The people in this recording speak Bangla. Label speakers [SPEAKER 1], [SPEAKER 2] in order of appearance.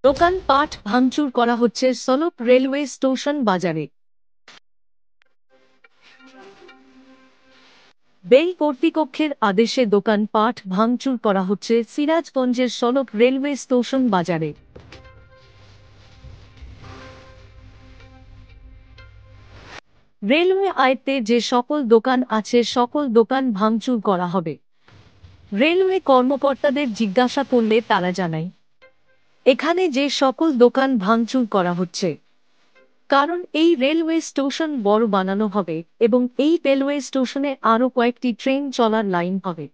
[SPEAKER 1] দোকানপাট ভাঙচুর করা হচ্ছে সলপ রেলওয়ে স্টেশন বাজারে। বেই কর্তৃপক্ষের আদেশে দোকানপাট ভাঙচুর করা হচ্ছে সিরাজগঞ্জের সলপ রেলওয়ে স্টেশন বাজারে। রেলওয়ে আয়ত্তে যে সকল দোকান আছে সকল দোকান ভাঙচুর করা হবে। রেলওয়ে কর্মকর্তাদের জিজ্ঞাসা করলে তারা জানায়, এখানে যে সকল দোকান ভাঙচুর করা হচ্ছে কারণ এই রেলওয়ে স্টেশন বড় বানানো হবে এবং এই রেলওয়ে স্টেশনে আরও কয়েকটি ট্রেন চলার লাইন হবে।